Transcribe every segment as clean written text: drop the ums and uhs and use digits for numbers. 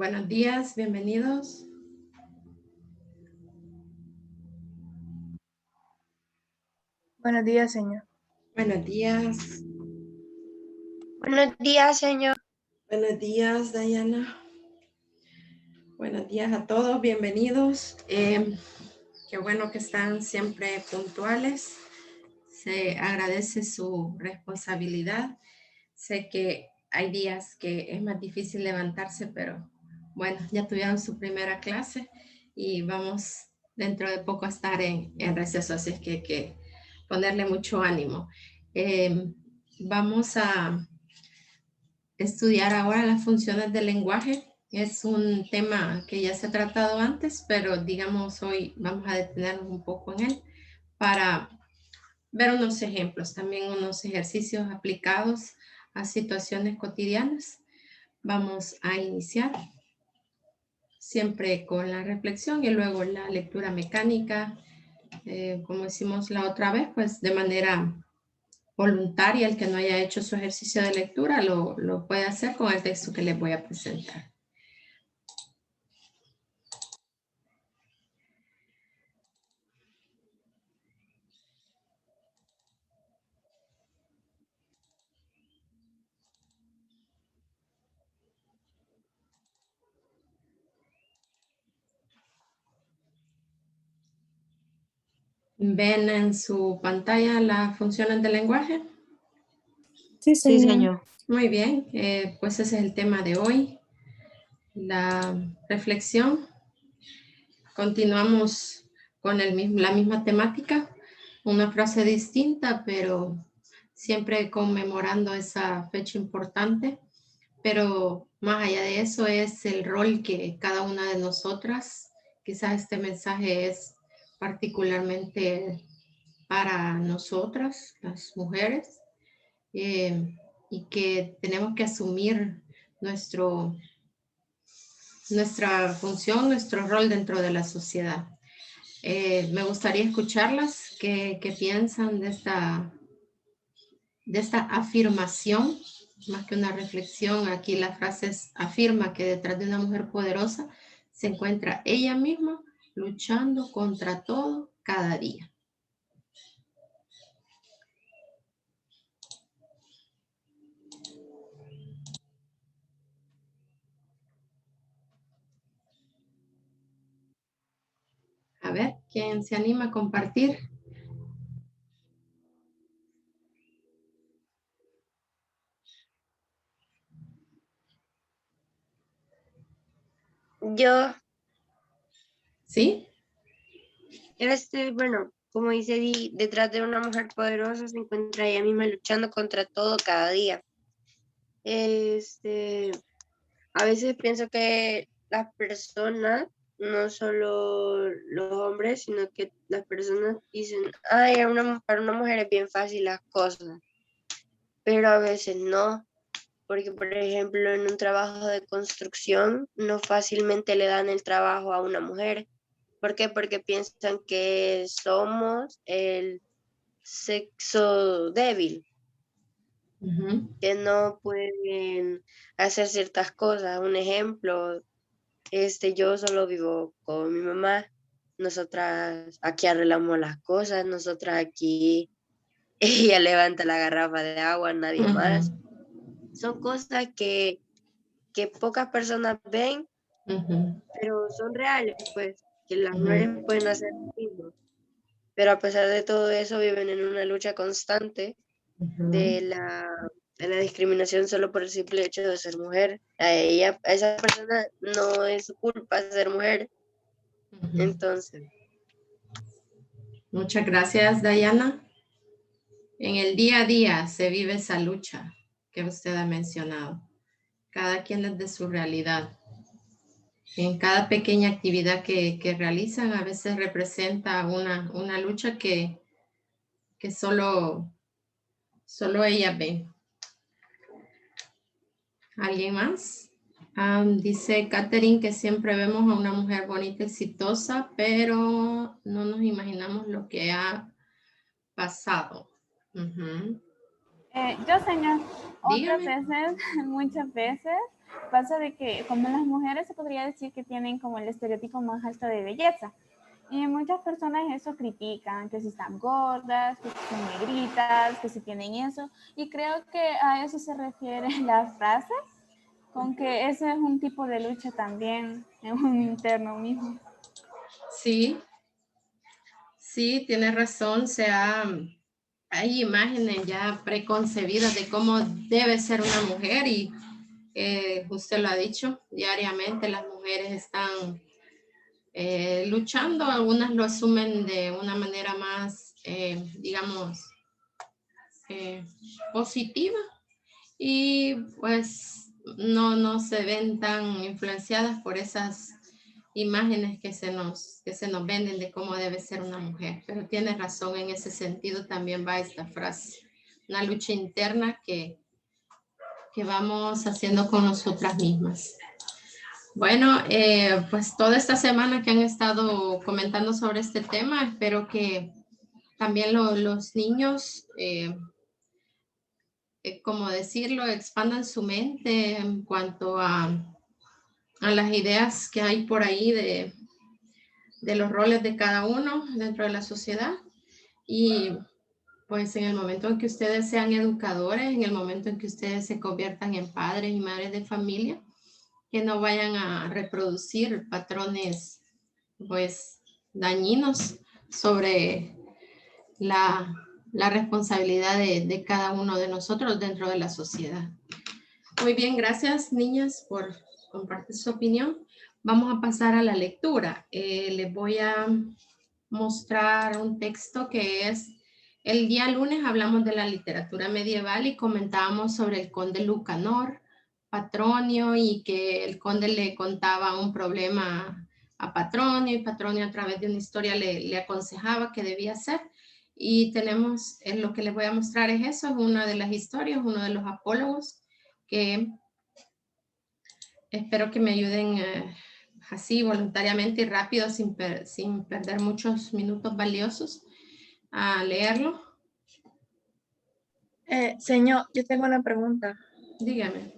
Buenos días, bienvenidos. Buenos días, señor. Buenos días. Buenos días, señor. Buenos días, Dayana. Buenos días a todos, bienvenidos. Qué bueno que están siempre puntuales. Se agradece su responsabilidad. Sé que hay días que es más difícil levantarse, pero bueno, ya tuvieron su primera clase y vamos dentro de poco a estar en receso, así es que hay que ponerle mucho ánimo. Vamos a estudiar ahora las funciones del lenguaje. Es un tema que ya se ha tratado antes, pero digamos hoy vamos a detenernos un poco en él para ver unos ejemplos, también unos ejercicios aplicados a situaciones cotidianas. Vamos a iniciar siempre con la reflexión y luego la lectura mecánica, como hicimos la otra vez, pues de manera voluntaria. El que no haya hecho su ejercicio de lectura lo puede hacer con el texto que les voy a presentar. ¿Ven en su pantalla las funciones del lenguaje? Sí, Sí, señor. Muy bien, pues ese es el tema de hoy, la reflexión. Continuamos con la misma temática, una frase distinta, pero siempre conmemorando esa fecha importante. Pero más allá de eso es el rol que cada una de nosotras, quizás este mensaje es particularmente para nosotras, las mujeres, y que tenemos que asumir nuestra función, nuestro rol dentro de la sociedad. Me gustaría escucharlas, qué piensan de esta afirmación, más que una reflexión. Aquí la frase afirma que detrás de una mujer poderosa se encuentra ella misma luchando contra todo cada día. A ver, ¿quién se anima a compartir? Yo, ¿Sí? bueno, como dice, detrás de una mujer poderosa se encuentra ella misma luchando contra todo cada día. A veces pienso que las personas, no solo los hombres, sino que las personas dicen, ay, para una mujer es bien fácil las cosas, pero a veces no. Porque, por ejemplo, en un trabajo de construcción no fácilmente le dan el trabajo a una mujer. ¿Por qué? Porque piensan que somos el sexo débil, Uh-huh. que no pueden hacer ciertas cosas. Un ejemplo, yo solo vivo con mi mamá. Nosotras aquí arreglamos las cosas, nosotras aquí, ella levanta la garrafa de agua, nadie más. Son cosas que pocas personas ven, Uh-huh. pero son reales, pues, que las mujeres Uh-huh. pueden hacer lo mismo. Pero a pesar de todo eso, viven en una lucha constante Uh-huh. de la discriminación solo por el simple hecho de ser mujer. A esa persona no es su culpa ser mujer. Uh-huh. Entonces, Muchas gracias, Dayana. En el día a día se vive esa lucha que usted ha mencionado. Cada quien desde su realidad. En cada pequeña actividad que realizan a veces representa una lucha que solo ella ve. ¿Alguien más? Dice Catherine que siempre vemos a una mujer bonita, exitosa, pero no nos imaginamos lo que ha pasado. Uh-huh. Yo, señor, otras Dígame. veces, muchas veces, pasa de que como las mujeres se podría decir que tienen como el estereotipo más alto de belleza. Y muchas personas eso critican, que si están gordas, que si son negritas, que si tienen eso. Y creo que a eso se refiere la frase, con que ese es un tipo de lucha también en un interno mismo. Sí, sí, tiene razón. Hay imágenes ya preconcebidas de cómo debe ser una mujer y usted lo ha dicho, diariamente las mujeres están luchando, algunas lo asumen de una manera más, digamos, positiva y pues no se ven tan influenciadas por esas imágenes que se nos venden de cómo debe ser una mujer. Pero tiene razón, en ese sentido también va esta frase, una lucha interna que vamos haciendo con nosotras mismas. Bueno, pues toda esta semana que han estado comentando sobre este tema, espero que también los niños, como decirlo, expandan su mente en cuanto a las ideas que hay por ahí de los roles de cada uno dentro de la sociedad. Y pues en el momento en que ustedes sean educadores, en el momento en que ustedes se conviertan en padres y madres de familia, que no vayan a reproducir patrones pues dañinos sobre la responsabilidad de cada uno de nosotros dentro de la sociedad. Muy bien, gracias niñas por compartir su opinión. Vamos a pasar a la lectura. Les voy a mostrar un texto que es, el día lunes hablamos de la literatura medieval y comentábamos sobre el conde Lucanor, Patronio, y que el conde le contaba un problema a Patronio y Patronio a través de una historia le aconsejaba qué debía hacer. Y tenemos, lo que les voy a mostrar es eso, es una de las historias, uno de los apólogos que espero que me ayuden así voluntariamente y rápido, sin perder muchos minutos valiosos, a leerlo. Señor, yo tengo una pregunta. Dígame.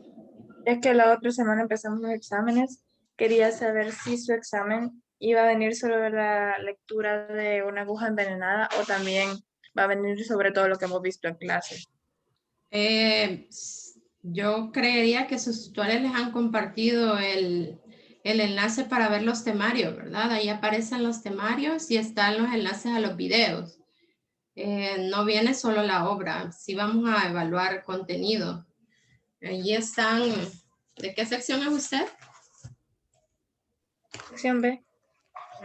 Es que la otra semana empezamos los exámenes. Quería saber si su examen iba a venir sobre la lectura de una aguja envenenada o también va a venir sobre todo lo que hemos visto en clase. Yo creería que sus tutores les han compartido el enlace para ver los temarios, ¿verdad? Ahí aparecen los temarios y están los enlaces a los videos. No viene solo la obra, sí vamos a evaluar contenido. Allí están. ¿De qué sección es usted? Sección B.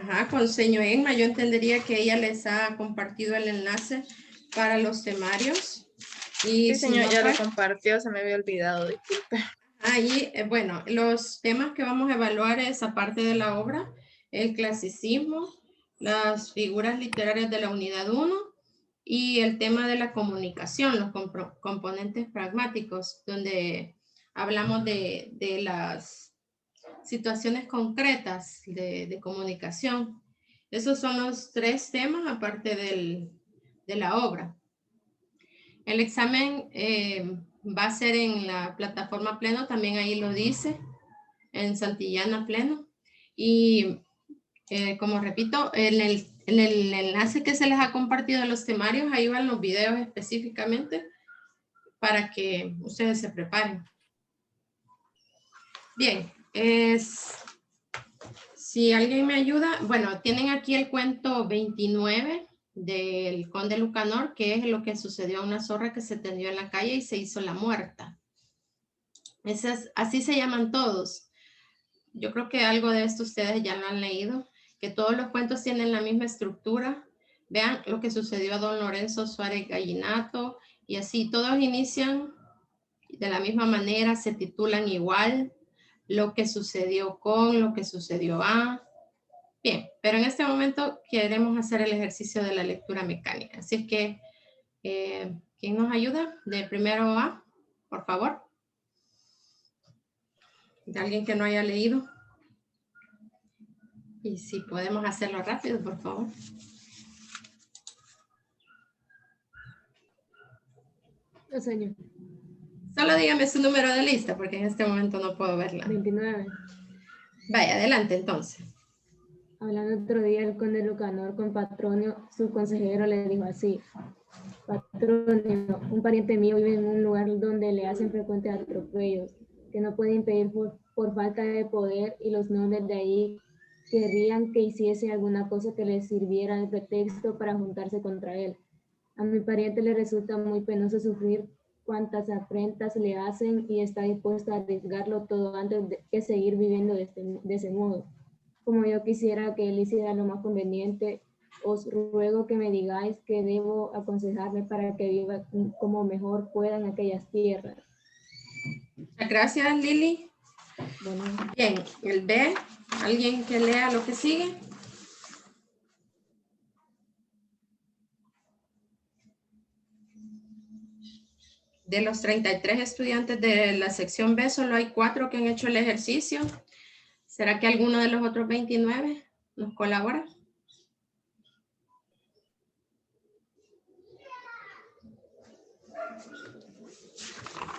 Ajá, con señor Emma, yo entendería que ella les ha compartido el enlace para los temarios. Y Sí, si señor, no, ya lo pues, compartió, se me había olvidado, disculpe. ahí, bueno, los temas que vamos a evaluar es, aparte de la obra, el clasicismo, las figuras literarias de la unidad 1 y el tema de la comunicación, los componentes pragmáticos, donde hablamos de las situaciones concretas de comunicación. Esos son los 3 temas aparte de la obra. El examen va a ser en la plataforma Pleno, también ahí lo dice, en Santillana Pleno. Y como repito, en el enlace que se les ha compartido a los temarios, ahí van los videos específicamente para que ustedes se preparen. Bien, si alguien me ayuda, bueno, tienen aquí el cuento 29 del conde Lucanor, que es lo que sucedió a una zorra que se tendió en la calle y se hizo la muerta. Así se llaman todos. Yo creo que algo de esto ustedes ya lo han leído, que todos los cuentos tienen la misma estructura. Vean lo que sucedió a don Lorenzo Suárez Gallinato y así, todos inician de la misma manera, se titulan igual, lo que sucedió con, lo que sucedió a. Bien, pero en este momento queremos hacer el ejercicio de la lectura mecánica. Así es que, ¿quién nos ayuda? De primero A, por favor. De alguien que no haya leído. Y si podemos hacerlo rápido, por favor. No, señor. Solo Solo dígame su número de lista, porque en este momento no puedo verla. 29. Vaya, adelante entonces. Hablando otro día el conde Lucanor con Patronio, su consejero, le dijo así: Patronio, un pariente mío vive en un lugar donde le hacen frecuentes atropellos, que no puede impedir por falta de poder, y los nobles de ahí querrían que hiciese alguna cosa que les sirviera de pretexto para juntarse contra él. A mi pariente le resulta muy penoso sufrir cuantas afrentas le hacen y está dispuesto a arriesgarlo todo antes de que seguir viviendo de ese modo. Como yo quisiera que él hiciera lo más conveniente, os ruego que me digáis qué debo aconsejarme para que viva como mejor pueda en aquellas tierras. Muchas gracias, Lili. Bueno, Bien, el B, ¿alguien que lea lo que sigue? De los 33 estudiantes de la sección B, solo hay 4 que han hecho el ejercicio. ¿Será que alguno de los otros 29 nos colabora?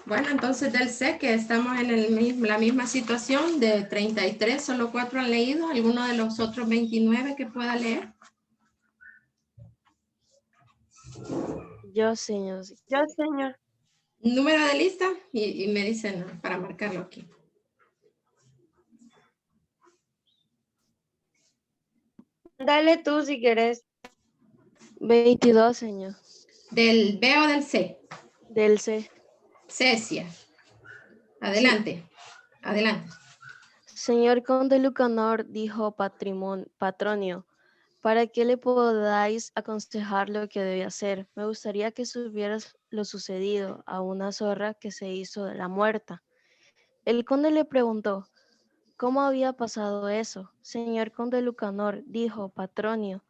Bueno, entonces del C, que estamos en la misma situación, de 33, solo 4 han leído. ¿Alguno de los otros 29 que pueda leer? Yo, señor. Yo, señor. Número de lista y me dicen para marcarlo aquí. Dale tú si quieres. 22, señor. ¿Del B o del C? Del C. Cecia. Adelante. Adelante. Señor conde Lucanor, dijo Patronio, para que le podáis aconsejar lo que debe hacer. Me gustaría que supieras lo sucedido a una zorra que se hizo de la muerta. El conde le preguntó, ¿cómo había pasado eso? Señor conde Lucanor, dijo Patronio,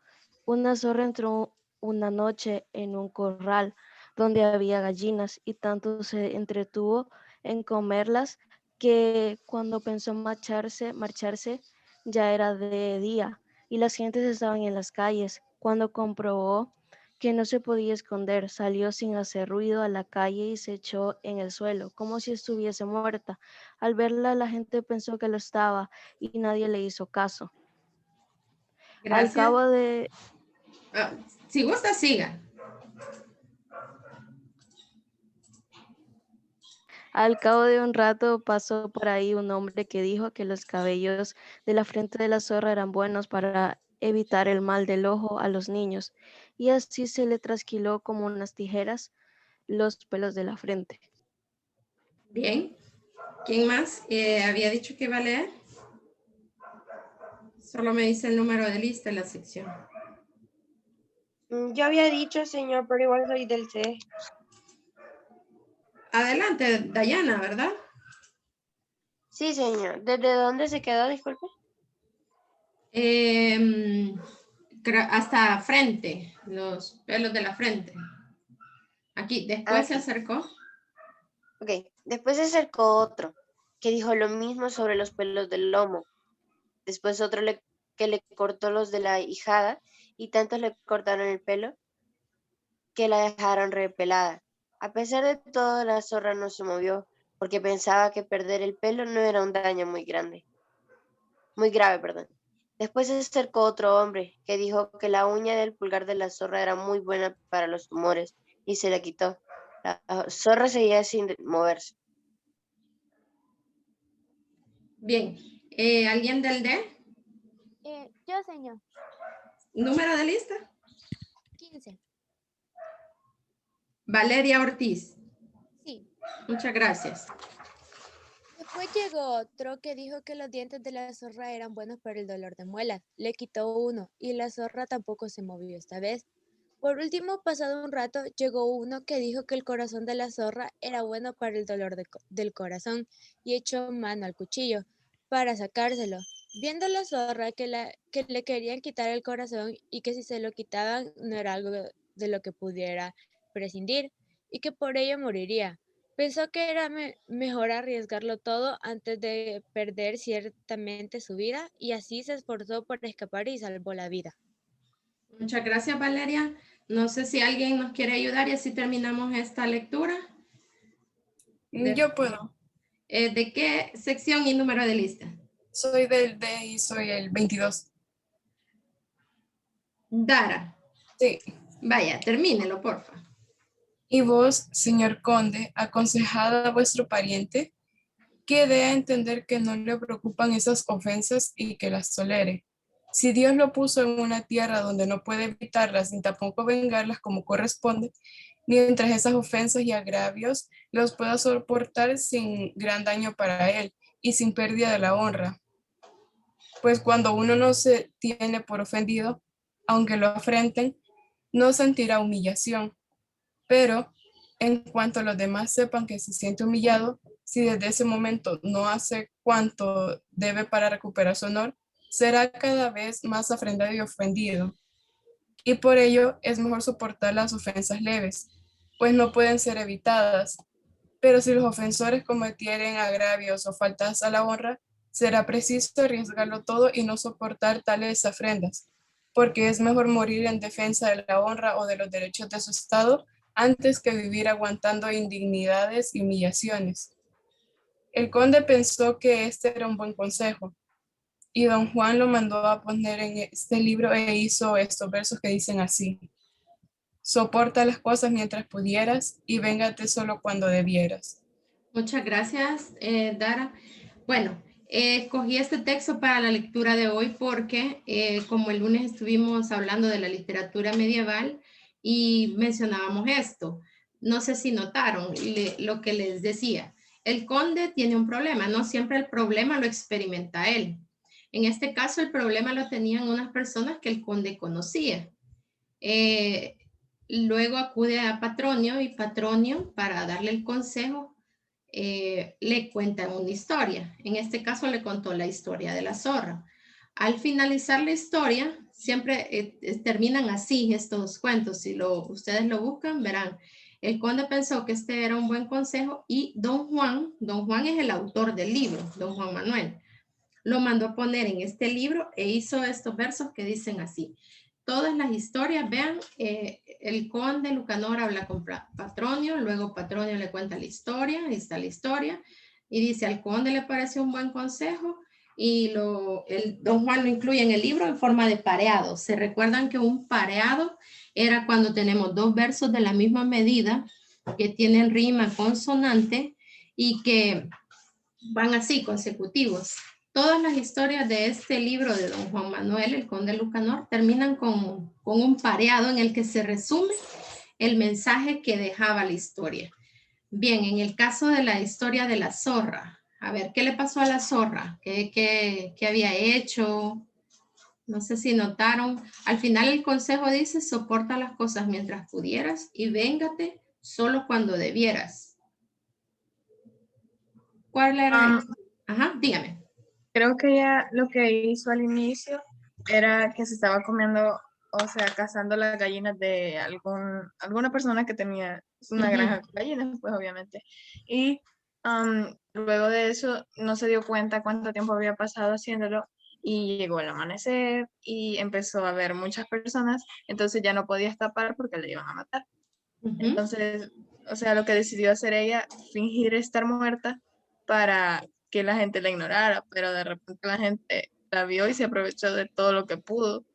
una zorra entró una noche en un corral donde había gallinas y tanto se entretuvo en comerlas que cuando pensó marcharse ya era de día y las gentes estaban en las calles. Cuando comprobó que no se podía esconder, salió sin hacer ruido a la calle y se echó en el suelo, como si estuviese muerta. Al verla, la gente pensó que lo estaba y nadie le hizo caso. Gracias. Al cabo de... Si gusta, siga. Al cabo de un rato pasó por ahí un hombre que dijo que los cabellos de la frente de la zorra eran buenos para evitar el mal del ojo a los niños, y así se le trasquiló como unas tijeras los pelos de la frente. Bien. ¿Quién más había dicho que iba a leer? Solo me dice el número de lista en la sección. Yo había dicho, señor, pero igual soy del C. Adelante, Dayana, ¿verdad? Sí, señor. ¿Desde dónde se quedó? Disculpe. Hasta frente, los pelos de la frente. Aquí, después se acercó. Ok. Después se acercó otro que dijo lo mismo sobre los pelos del lomo. Después otro que le cortó los de la hijada y tantos le cortaron el pelo que la dejaron repelada. A pesar de todo, la zorra no se movió porque pensaba que perder el pelo no era un daño muy grave, perdón. Después se acercó otro hombre que dijo que la uña del pulgar de la zorra era muy buena para los tumores y se la quitó. La zorra seguía sin moverse. Bien. ¿Alguien del D? Yo, señor. ¿Número de lista? 15. Valeria Ortiz. Sí. Muchas gracias. Después llegó otro que dijo que los dientes de la zorra eran buenos para el dolor de muelas. Le quitó uno y la zorra tampoco se movió esta vez. Por último, pasado un rato, llegó uno que dijo que el corazón de la zorra era bueno para el dolor del corazón y echó mano al cuchillo para sacárselo. Viendo la zorra que le querían quitar el corazón y que si se lo quitaban no era algo de lo que pudiera prescindir y que por ello moriría. Pensó que era mejor arriesgarlo todo antes de perder ciertamente su vida y así se esforzó por escapar y salvó la vida. Muchas gracias, Valeria. No sé si alguien nos quiere ayudar y así terminamos esta lectura. Yo puedo. ¿De qué sección y número de lista? Soy del D y soy el 22. Dara. Sí. Vaya, termínelo, porfa. Y vos, señor conde, aconsejad a vuestro pariente que dé a entender que no le preocupan esas ofensas y que las tolere. Si Dios lo puso en una tierra donde no puede evitarlas ni tampoco vengarlas como corresponde, mientras esas ofensas y agravios los pueda soportar sin gran daño para él y sin pérdida de la honra. Pues cuando uno no se tiene por ofendido, aunque lo afrenten, no sentirá humillación. Pero en cuanto los demás sepan que se siente humillado, si desde ese momento no hace cuanto debe para recuperar su honor, será cada vez más afrentado y ofendido. Y por ello es mejor soportar las ofensas leves, pues no pueden ser evitadas. Pero si los ofensores cometieren agravios o faltas a la honra, será preciso arriesgarlo todo y no soportar tales afrentas, porque es mejor morir en defensa de la honra o de los derechos de su Estado antes que vivir aguantando indignidades y humillaciones. El conde pensó que este era un buen consejo, y don Juan lo mandó a poner en este libro e hizo estos versos que dicen así: soporta las cosas mientras pudieras y véngate solo cuando debieras. Muchas gracias, Dara. Bueno, escogí este texto para la lectura de hoy porque como el lunes estuvimos hablando de la literatura medieval y mencionábamos esto, no sé si notaron lo que les decía. El conde tiene un problema, no siempre el problema lo experimenta él. En este caso el problema lo tenían unas personas que el conde conocía. Luego acude a Patronio y Patronio, para darle el consejo, le cuenta una historia. En este caso le contó la historia de la zorra. Al finalizar la historia, siempre terminan así estos cuentos. Si ustedes lo buscan, verán. El conde pensó que este era un buen consejo y don Juan es el autor del libro, don Juan Manuel, lo mandó a poner en este libro e hizo estos versos que dicen así. Todas las historias, vean, el conde Lucanor habla con Patronio, luego Patronio le cuenta la historia, ahí está la historia, y dice, al conde le pareció un buen consejo, y don Juan lo incluye en el libro en forma de pareado. Se recuerdan que un pareado era cuando tenemos dos versos de la misma medida, que tienen rima consonante, y que van así, consecutivos. Todas las historias de este libro de don Juan Manuel, el conde Lucanor, terminan con un pareado en el que se resume el mensaje que dejaba la historia. Bien, en el caso de la historia de la zorra, a ver, ¿qué le pasó a la zorra? ¿Qué había hecho? No sé si notaron. Al final el consejo dice, soporta las cosas mientras pudieras y véngate solo cuando debieras. ¿Cuál era? Ajá, dígame. Creo que ella lo que hizo al inicio era que se estaba comiendo, o sea, cazando las gallinas de alguna persona que tenía una granja de gallinas, pues obviamente. Y luego de eso no se dio cuenta cuánto tiempo había pasado haciéndolo y llegó el amanecer y empezó a ver muchas personas, entonces ya no podía escapar porque le iban a matar. Entonces, o sea, lo que decidió hacer ella, fingir estar muerta para que la gente la ignorara, pero de repente la gente la vio y se aprovechó de todo lo que pudo.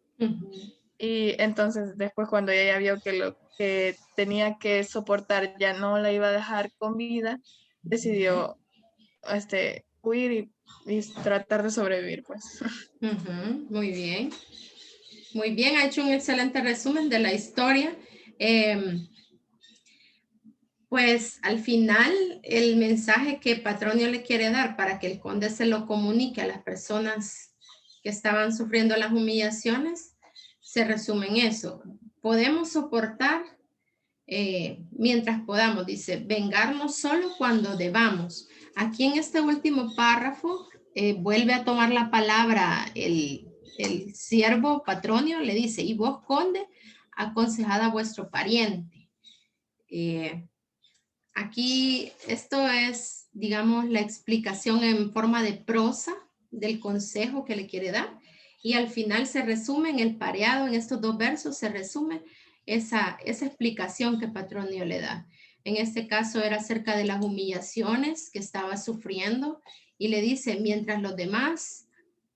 Y entonces después cuando ella vio que lo que tenía que soportar ya no la iba a dejar con vida, decidió huir y tratar de sobrevivir, pues. Muy bien. Muy bien, ha hecho un excelente resumen de la historia. Pues al final el mensaje que Patronio le quiere dar para que el conde se lo comunique a las personas que estaban sufriendo las humillaciones se resume en eso. Podemos soportar mientras podamos, dice, vengarnos solo cuando debamos. Aquí en este último párrafo vuelve a tomar la palabra el siervo Patronio, le dice, y vos, conde, aconsejad a vuestro pariente. Aquí esto es, digamos, la explicación en forma de prosa del consejo que le quiere dar, y al final se resume en el pareado, en estos dos versos se resume esa explicación que Patronio le da. En este caso era acerca de las humillaciones que estaba sufriendo y le dice, mientras los demás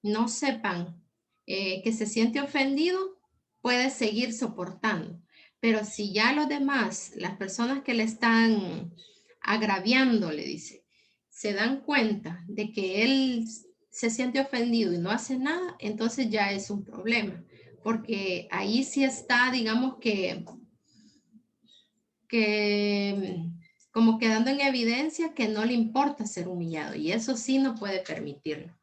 no sepan que se siente ofendido, puede seguir soportando. Pero si ya los demás, las personas que le están agraviando, le dice, se dan cuenta de que él se siente ofendido y no hace nada, entonces ya es un problema. Porque ahí sí está, digamos que como quedando en evidencia que no le importa ser humillado y eso sí no puede permitirlo.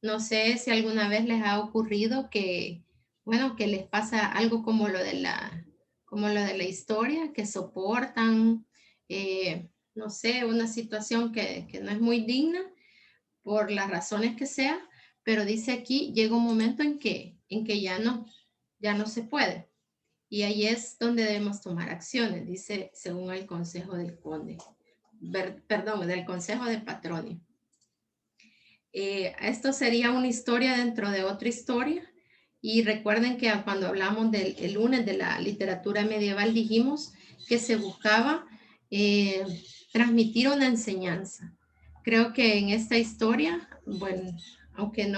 No sé si alguna vez les ha ocurrido que, bueno, que les pasa algo como lo de la historia, que soportan, no sé, una situación que no es muy digna por las razones que sea, pero dice aquí, llega un momento en que ya no se puede. Y ahí es donde debemos tomar acciones, dice según el consejo del conde, del consejo de Patronio. Esto sería una historia dentro de otra historia. Y recuerden que cuando hablamos el lunes de la literatura medieval dijimos que se buscaba transmitir una enseñanza. Creo que en esta historia, bueno, aunque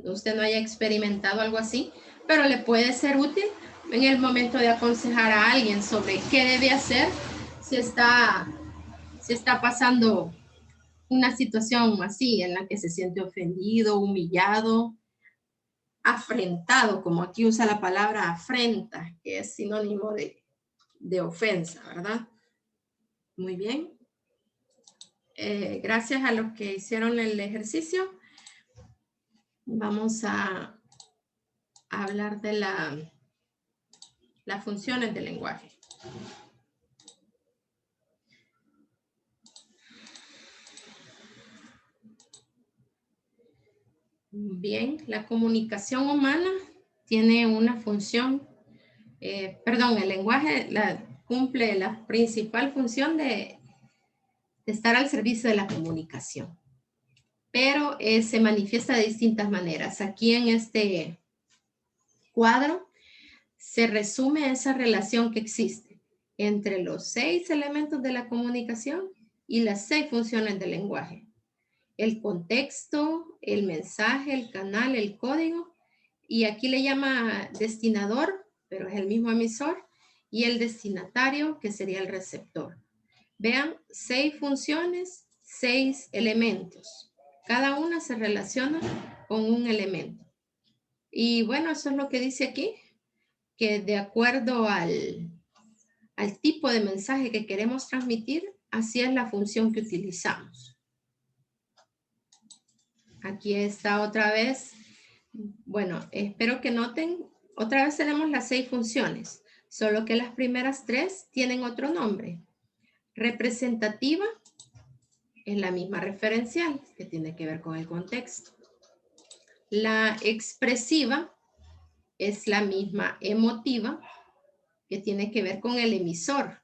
usted no haya experimentado algo así, pero le puede ser útil en el momento de aconsejar a alguien sobre qué debe hacer si está pasando una situación así en la que se siente ofendido, humillado, afrentado, como aquí usa la palabra afrenta, que es sinónimo de ofensa, ¿verdad? Muy bien. Gracias a los que hicieron el ejercicio. Vamos a hablar de las funciones del lenguaje. Bien, la comunicación humana tiene una función, el lenguaje cumple la principal función de estar al servicio de la comunicación, pero se manifiesta de distintas maneras. Aquí en este cuadro se resume esa relación que existe entre los 6 elementos de la comunicación y las 6 funciones del lenguaje. El contexto, el mensaje, el canal, el código, y aquí le llama destinador, pero es el mismo emisor, y el destinatario, que sería el receptor. Vean, 6 funciones, 6 elementos. Cada una se relaciona con un elemento. Y bueno, eso es lo que dice aquí, que de acuerdo al tipo de mensaje que queremos transmitir, así es la función que utilizamos. Aquí está otra vez. Bueno, espero que noten, otra vez tenemos las 6 funciones, solo que las primeras 3 tienen otro nombre. Representativa es la misma referencial, que tiene que ver con el contexto. La expresiva es la misma emotiva, que tiene que ver con el emisor.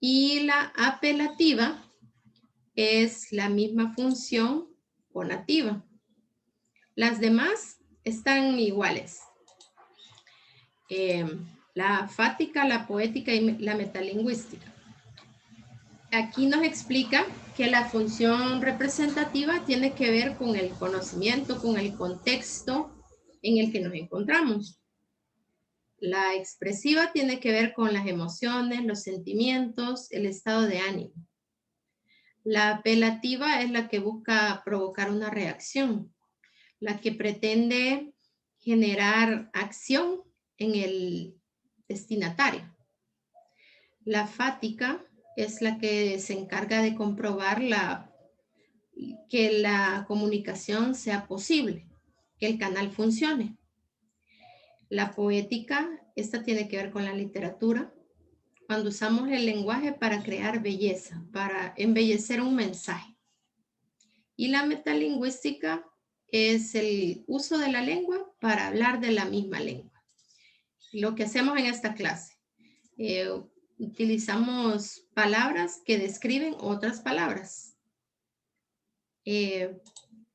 Y la apelativa es la misma función conativa. Las demás están iguales. La fática, la poética y la metalingüística. Aquí nos explica que la función representativa tiene que ver con el conocimiento, con el contexto en el que nos encontramos. La expresiva tiene que ver con las emociones, los sentimientos, el estado de ánimo. La apelativa es la que busca provocar una reacción, la que pretende generar acción en el destinatario. La fática es la que se encarga de comprobar que la comunicación sea posible, que el canal funcione. La poética, esta tiene que ver con la literatura, cuando usamos el lenguaje para crear belleza, para embellecer un mensaje. Y la metalingüística es el uso de la lengua para hablar de la misma lengua. Lo que hacemos en esta clase, utilizamos palabras que describen otras palabras.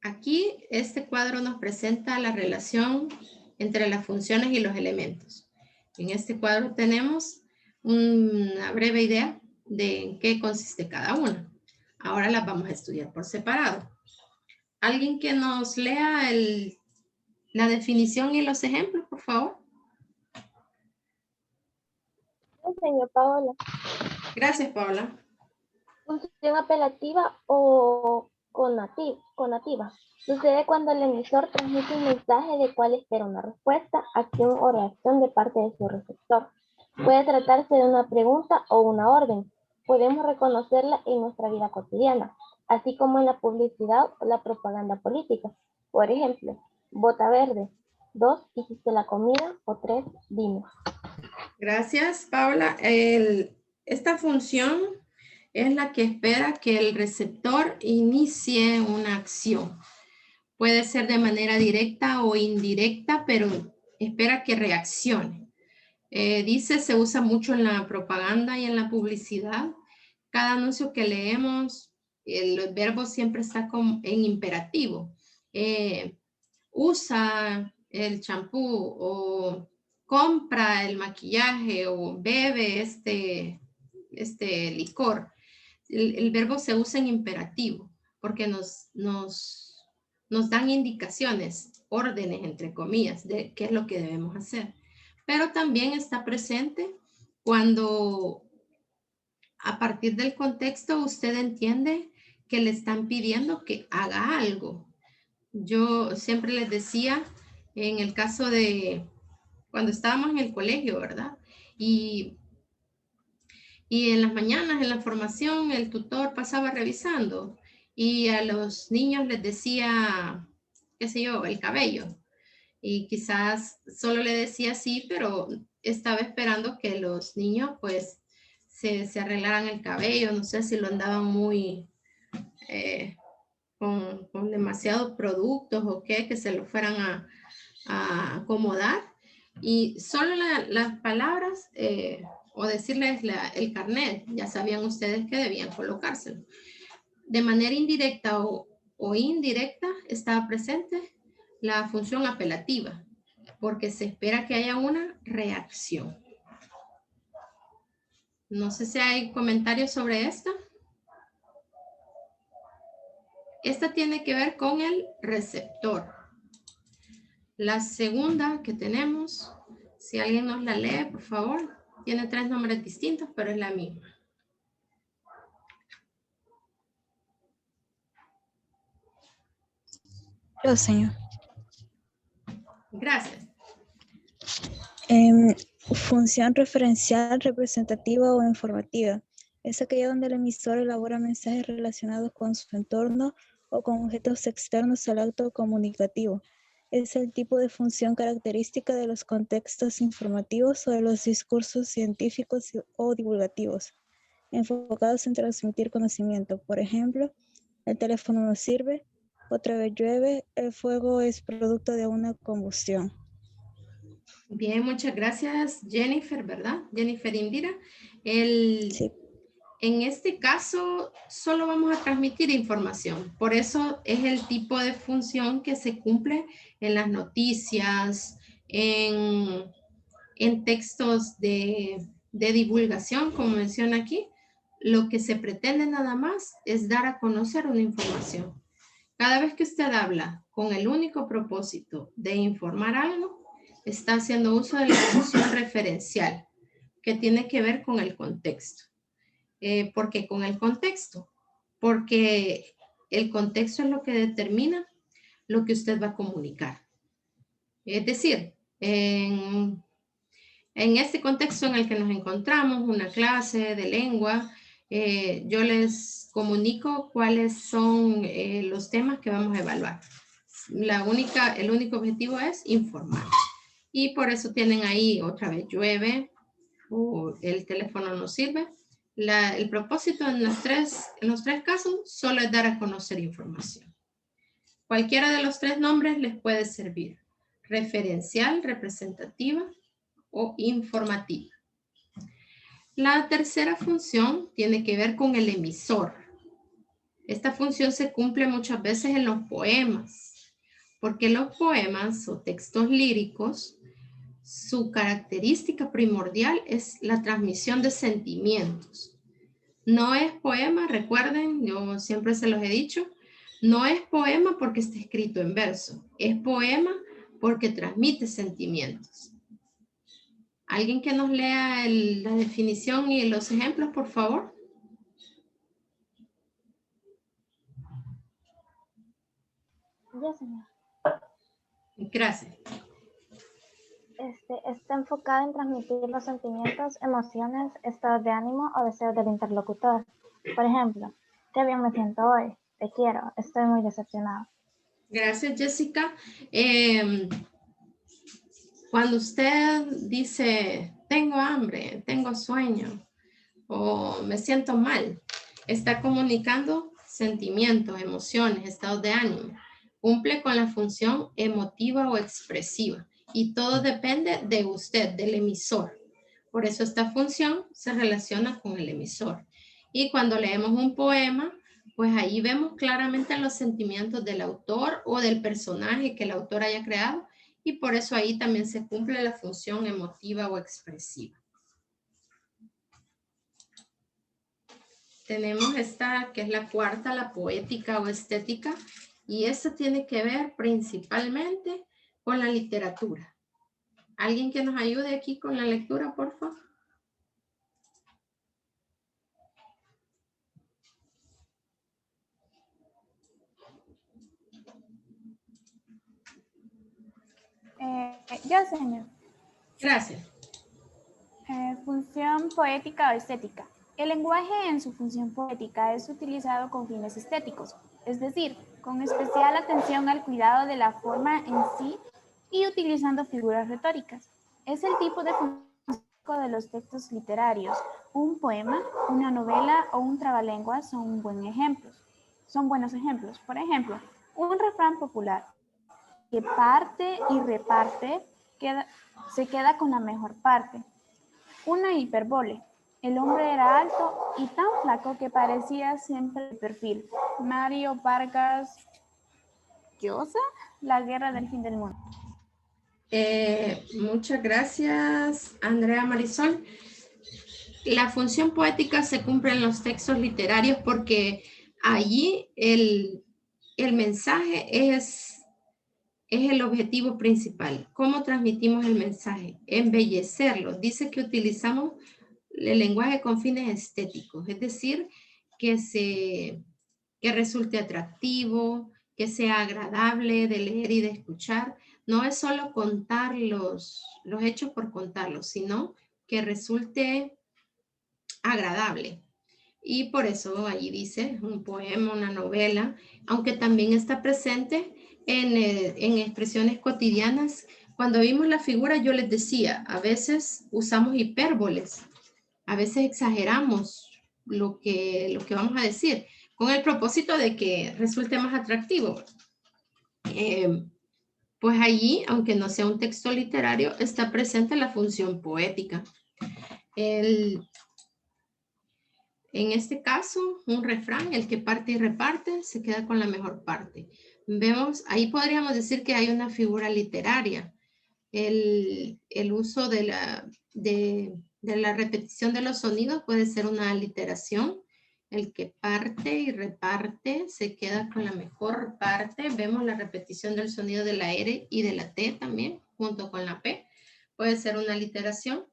Aquí este cuadro nos presenta la relación entre las funciones y los elementos. En este cuadro tenemos una breve idea de en qué consiste cada una. Ahora las vamos a estudiar por separado. ¿Alguien que nos lea la definición y los ejemplos, por favor? Señor Paola, Gracias, Paola. función apelativa o conativa. Sucede cuando el emisor transmite un mensaje de cual espera una respuesta, acción o reacción de parte de su receptor. Puede tratarse de una pregunta o una orden. Podemos reconocerla en nuestra vida cotidiana, así como en la publicidad o la propaganda política. Por ejemplo, vota verde. 2, hiciste la comida. O 3, dime. Gracias, Paola. Esta función es la que espera que el receptor inicie una acción. Puede ser de manera directa o indirecta, pero espera que reaccione. Dice, se usa mucho en la propaganda y en la publicidad. Cada anuncio que leemos, el verbo siempre está en imperativo. Usa el champú o compra el maquillaje o bebe este licor. El verbo se usa en imperativo porque nos dan indicaciones, órdenes, entre comillas, de qué es lo que debemos hacer. Pero también está presente cuando a partir del contexto usted entiende que le están pidiendo que haga algo. Yo siempre les decía, en el caso de cuando estábamos en el colegio, ¿verdad? Y en las mañanas, en la formación, el tutor pasaba revisando y a los niños les decía, qué sé yo, el cabello. Y quizás solo le decía sí, pero estaba esperando que los niños pues se arreglaran el cabello. No sé si lo andaban muy con demasiados productos o qué, que se lo fueran a acomodar. Y solo las palabras o decirles el carnet, ya sabían ustedes que debían colocárselo. De manera indirecta o indirecta estaba presente la función apelativa, porque se espera que haya una reacción. No sé si hay comentarios sobre esto. Esta tiene que ver con el receptor. La segunda que tenemos, si alguien nos la lee, por favor. Tiene 3 nombres distintos, pero es la misma. Yo, señor. Gracias. Función referencial, representativa o informativa. Es aquella donde el emisor elabora mensajes relacionados con su entorno o con objetos externos al acto comunicativo. Es el tipo de función característica de los contextos informativos o de los discursos científicos o divulgativos, enfocados en transmitir conocimiento. Por ejemplo, el teléfono no sirve, otra vez llueve, el fuego es producto de una combustión. Bien, muchas gracias, Jennifer, ¿verdad? Jennifer Indira. Sí. En este caso, solo vamos a transmitir información. Por eso es el tipo de función que se cumple en las noticias, en textos de divulgación, como menciona aquí. Lo que se pretende nada más es dar a conocer una información. Cada vez que usted habla con el único propósito de informar algo, está haciendo uso de la función referencial, que tiene que ver con el contexto. ¿Por qué con el contexto? Porque el contexto es lo que determina lo que usted va a comunicar. Es decir, en este contexto en el que nos encontramos, una clase de lengua, yo les comunico cuáles son los temas que vamos a evaluar. El único objetivo es informar. Y por eso tienen ahí otra vez llueve o el teléfono no sirve. El propósito en los tres casos solo es dar a conocer información. Cualquiera de los 3 nombres les puede servir. Referencial, representativa o informativa. La tercera función tiene que ver con el emisor. Esta función se cumple muchas veces en los poemas, porque los poemas o textos líricos su característica primordial es la transmisión de sentimientos. No es poema, recuerden, yo siempre se los he dicho, no es poema porque está escrito en verso, es poema porque transmite sentimientos. ¿Alguien que nos lea la definición y los ejemplos, por favor? Ya, señor. Gracias. Está enfocada en transmitir los sentimientos, emociones, estados de ánimo o deseos del interlocutor. Por ejemplo, qué bien me siento hoy, te quiero, estoy muy decepcionado. Gracias, Jessica. Cuando usted dice, tengo hambre, tengo sueño o me siento mal, está comunicando sentimientos, emociones, estados de ánimo. Cumple con la función emotiva o expresiva y todo depende de usted, del emisor. Por eso esta función se relaciona con el emisor. Y cuando leemos un poema, pues ahí vemos claramente los sentimientos del autor o del personaje que el autor haya creado y por eso ahí también se cumple la función emotiva o expresiva. Tenemos esta que es la cuarta, la poética o estética, y esta tiene que ver principalmente con la literatura. ¿Alguien que nos ayude aquí con la lectura, por favor? Yo, señor. Gracias. Función poética o estética. El lenguaje en su función poética es utilizado con fines estéticos, es decir, con especial atención al cuidado de la forma en sí y utilizando figuras retóricas. Es el tipo de función de los textos literarios. Un poema, una novela o un trabalenguas son buenos ejemplos. Por ejemplo, un refrán popular que parte y reparte se queda con la mejor parte. Una hipérbole. El hombre era alto y tan flaco que parecía siempre de perfil. Mario Vargas Llosa, La guerra del fin del mundo. Muchas gracias, Andrea Marisol. La función poética se cumple en los textos literarios porque allí el mensaje es el objetivo principal. ¿Cómo transmitimos el mensaje? Embellecerlo. Dice que utilizamos el lenguaje con fines estéticos, es decir, que resulte atractivo, que sea agradable de leer y de escuchar. No es solo contar los hechos por contarlos, sino que resulte agradable. Y por eso allí dice un poema, una novela, aunque también está presente en expresiones cotidianas. Cuando vimos la figura yo les decía, a veces usamos hipérboles, a veces exageramos lo que vamos a decir, con el propósito de que resulte más atractivo. Pues allí, aunque no sea un texto literario, está presente la función poética. En este caso, un refrán, el que parte y reparte, se queda con la mejor parte. Vemos, ahí podríamos decir que hay una figura literaria. El uso de la repetición de los sonidos puede ser una aliteración. El que parte y reparte se queda con la mejor parte. Vemos la repetición del sonido de la R y de la T también, junto con la P. Puede ser una aliteración.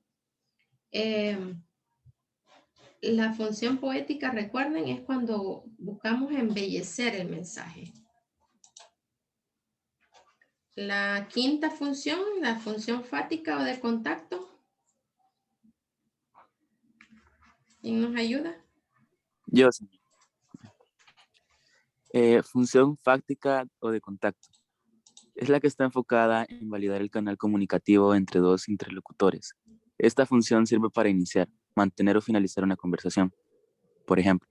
La función poética, recuerden, es cuando buscamos embellecer el mensaje. La quinta función, la función fática o de contacto. ¿Quién nos ayuda? Yo, señor. Función fáctica o de contacto. Es la que está enfocada en validar el canal comunicativo entre dos interlocutores. Esta función sirve para iniciar, mantener o finalizar una conversación. Por ejemplo,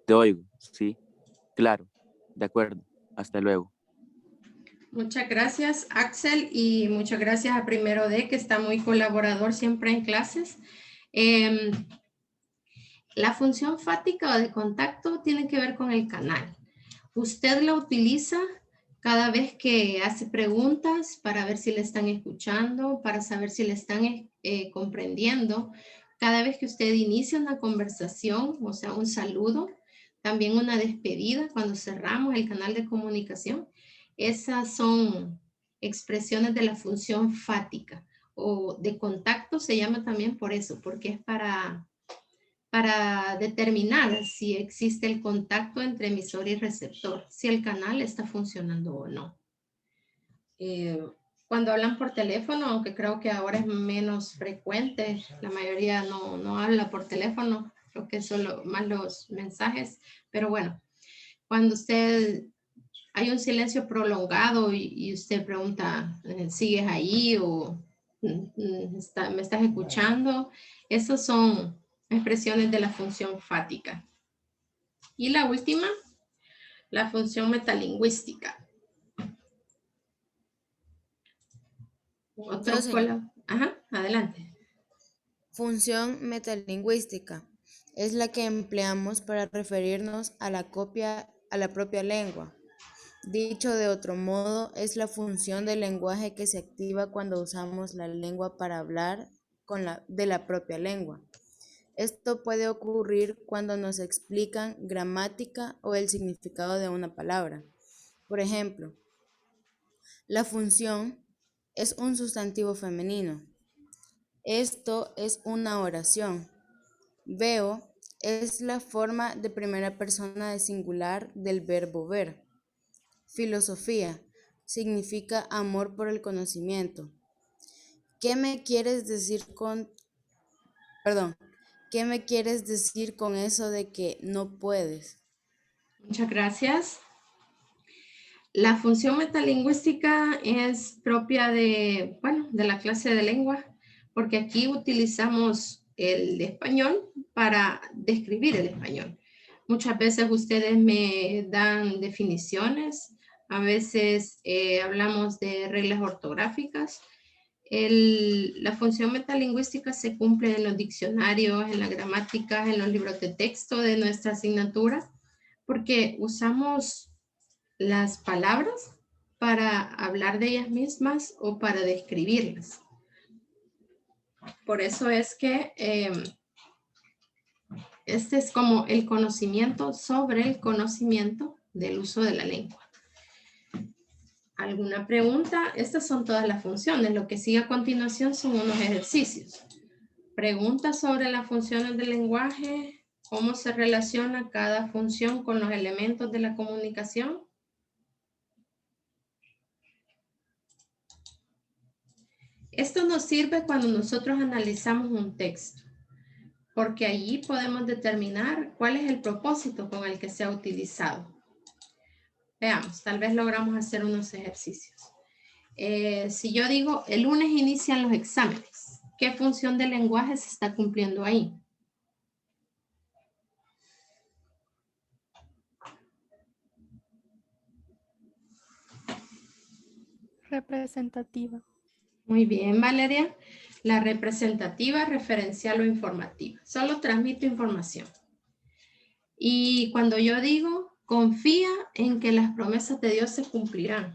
te oigo, sí, claro, de acuerdo, hasta luego. Muchas gracias, Axel, y muchas gracias a Primero D, que está muy colaborador siempre en clases. La función fática o de contacto tiene que ver con el canal. Usted la utiliza cada vez que hace preguntas para ver si le están escuchando, para saber si le están comprendiendo. Cada vez que usted inicia una conversación, o sea, un saludo, también una despedida cuando cerramos el canal de comunicación. Esas son expresiones de la función fática o de contacto, se llama también por eso, porque es para determinar si existe el contacto entre emisor y receptor, si el canal está funcionando o no. Cuando hablan por teléfono, aunque creo que ahora es menos frecuente, la mayoría no habla por teléfono, creo que solo más los mensajes, pero bueno, cuando hay un silencio prolongado y usted pregunta, ¿sigues ahí o me estás escuchando? Esas son expresiones de la función fática. Y la última, la función metalingüística. Otro Ajá, adelante. Función metalingüística es la que empleamos para referirnos a la propia lengua. Dicho de otro modo, es la función del lenguaje que se activa cuando usamos la lengua para hablar de la propia lengua. Esto puede ocurrir cuando nos explican gramática o el significado de una palabra. Por ejemplo, la función es un sustantivo femenino. Esto es una oración. Veo es la forma de primera persona de singular del verbo ver. Filosofía significa amor por el conocimiento. ¿Qué me quieres decir con eso de que no puedes? Muchas gracias. La función metalingüística es propia de la clase de lengua, porque aquí utilizamos el español para describir el español. Muchas veces ustedes me dan definiciones, a veces hablamos de reglas ortográficas. La función metalingüística se cumple en los diccionarios, en la gramática, en los libros de texto de nuestra asignatura, porque usamos las palabras para hablar de ellas mismas o para describirlas. Por eso es que este es como el conocimiento sobre el conocimiento del uso de la lengua. ¿Alguna pregunta? Estas son todas las funciones. Lo que sigue a continuación son unos ejercicios. Preguntas sobre las funciones del lenguaje, cómo se relaciona cada función con los elementos de la comunicación. Esto nos sirve cuando nosotros analizamos un texto, porque allí podemos determinar cuál es el propósito con el que se ha utilizado. Veamos, tal vez logramos hacer unos ejercicios. Si yo digo, el lunes inician los exámenes, ¿qué función del lenguaje se está cumpliendo ahí? Representativa. Muy bien, Valeria. La representativa, referencial o informativa. Solo transmito información. Y cuando yo digo, confía en que las promesas de Dios se cumplirán.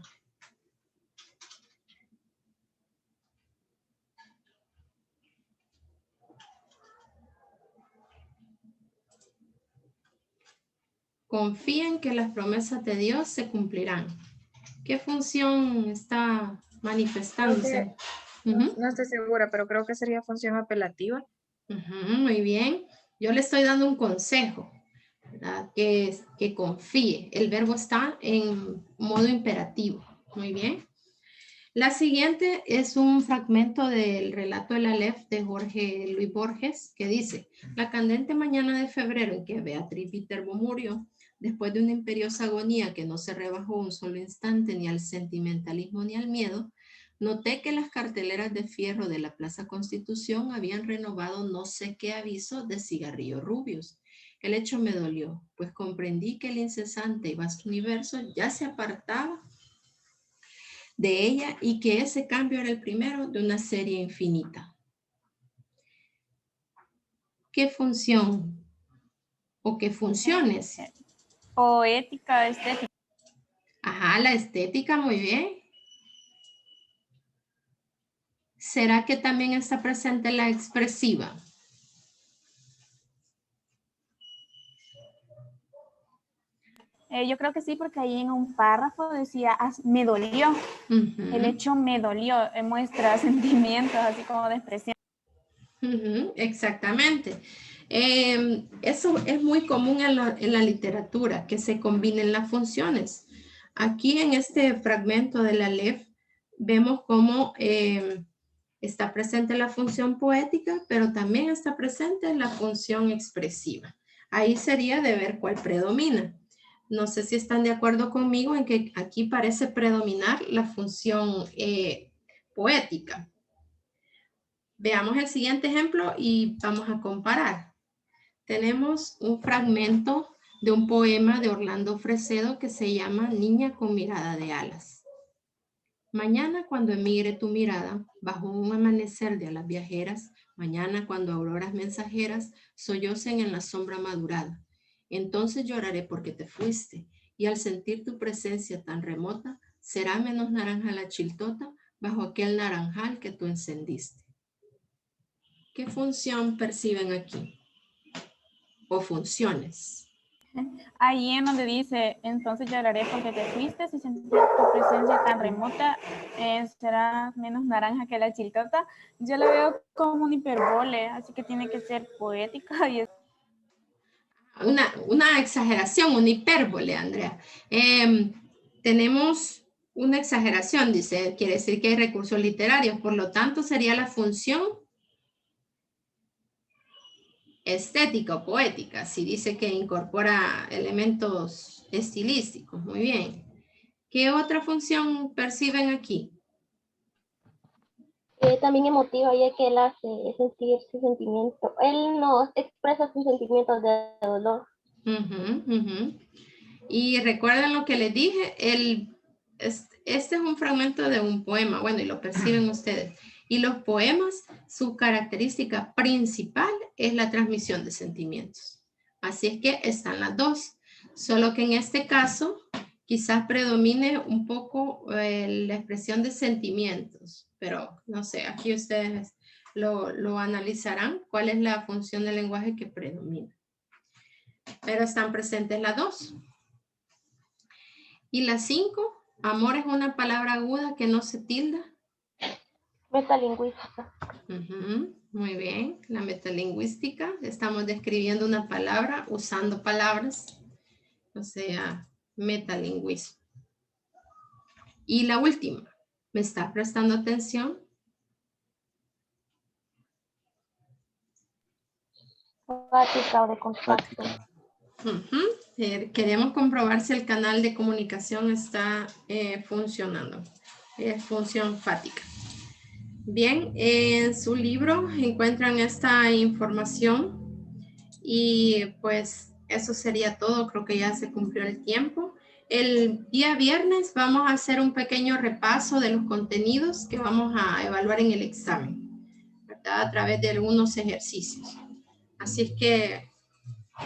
Confía en que las promesas de Dios se cumplirán. ¿Qué función está manifestándose? No estoy segura, pero creo que sería función apelativa. Muy bien. Yo le estoy dando un consejo, ¿verdad? Que confíe. El verbo está en modo imperativo. Muy bien. La siguiente es un fragmento del relato del Aleph de Jorge Luis Borges, que dice: la candente mañana de febrero en que Beatriz Viterbo murió, después de una imperiosa agonía que no se rebajó un solo instante ni al sentimentalismo ni al miedo, noté que las carteleras de fierro de la Plaza Constitución habían renovado no sé qué aviso de cigarrillos rubios. El hecho me dolió, pues comprendí que el incesante y vasto universo ya se apartaba de ella y que ese cambio era el primero de una serie infinita. ¿Qué función o qué funciones? Poética, estética. Ajá, Ah, la estética, muy bien. ¿Será que también está presente la expresiva? Yo creo que sí, porque ahí en un párrafo decía, me dolió. El hecho me dolió, muestra sentimientos, así como de expresión. Exactamente. Eso es muy común en la literatura, que se combinen las funciones. Aquí en este fragmento de la LEF vemos cómo está presente la función poética, pero también está presente la función expresiva. Ahí sería de ver cuál predomina. No sé si están de acuerdo conmigo en que aquí parece predominar la función poética. Veamos el siguiente ejemplo y vamos a comparar. Tenemos un fragmento de un poema de Orlando Fresedo que se llama Niña con mirada de alas. Mañana cuando emigre tu mirada, bajo un amanecer de alas viajeras, mañana cuando auroras mensajeras sollocen en la sombra madurada, entonces lloraré porque te fuiste, y al sentir tu presencia tan remota, será menos naranja la chiltota bajo aquel naranjal que tú encendiste. ¿Qué función perciben aquí? O funciones. Ahí en donde dice, entonces lloraré porque te fuiste, si sentir tu presencia tan remota, será menos naranja que la chiltota. Yo lo veo como un hiperbole, así que tiene que ser poética. Y una exageración, una hipérbole, Andrea. Tenemos una exageración, dice, quiere decir que hay recursos literarios, por lo tanto sería la función estética o poética, si dice que incorpora elementos estilísticos, muy bien. ¿Qué otra función perciben aquí? También emotiva, ya que él hace sentir su sentimiento. Él nos expresa sus sentimientos de dolor. Y recuerden lo que les dije, este es un fragmento de un poema, bueno, y lo perciben ustedes. Y los poemas, su característica principal es la transmisión de sentimientos. Así es que están las dos, solo que en este caso quizás predomine un poco la expresión de sentimientos, pero no sé, aquí ustedes lo analizarán, cuál es la función del lenguaje que predomina. Pero están presentes las dos. Y la 5, amor es una palabra aguda que no se tilda. Metalingüística. Muy bien, la metalingüística. Estamos describiendo una palabra usando palabras, o sea, metalingüismo. Y la última, ¿me está prestando atención? Fática o de contacto. Queremos comprobar si el canal de comunicación está funcionando. Es función fática. Bien, en su libro encuentran esta información y pues eso sería todo. Creo que ya se cumplió el tiempo. El día viernes vamos a hacer un pequeño repaso de los contenidos que vamos a evaluar en el examen, ¿verdad? A través de algunos ejercicios. Así es que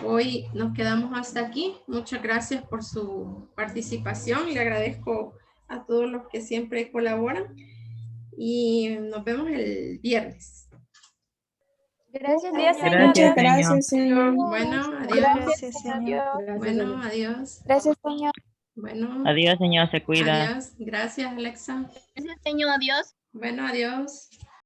hoy nos quedamos hasta aquí. Muchas gracias por su participación. Le agradezco a todos los que siempre colaboran. Y nos vemos el viernes. Gracias, señor. Gracias, señor. Bueno, adiós. Gracias, señor. Bueno, adiós. Gracias, señor. Bueno, Adiós, señor, se cuida. adiós. Gracias, Alexa. Gracias, señor. Adiós. Bueno, adiós.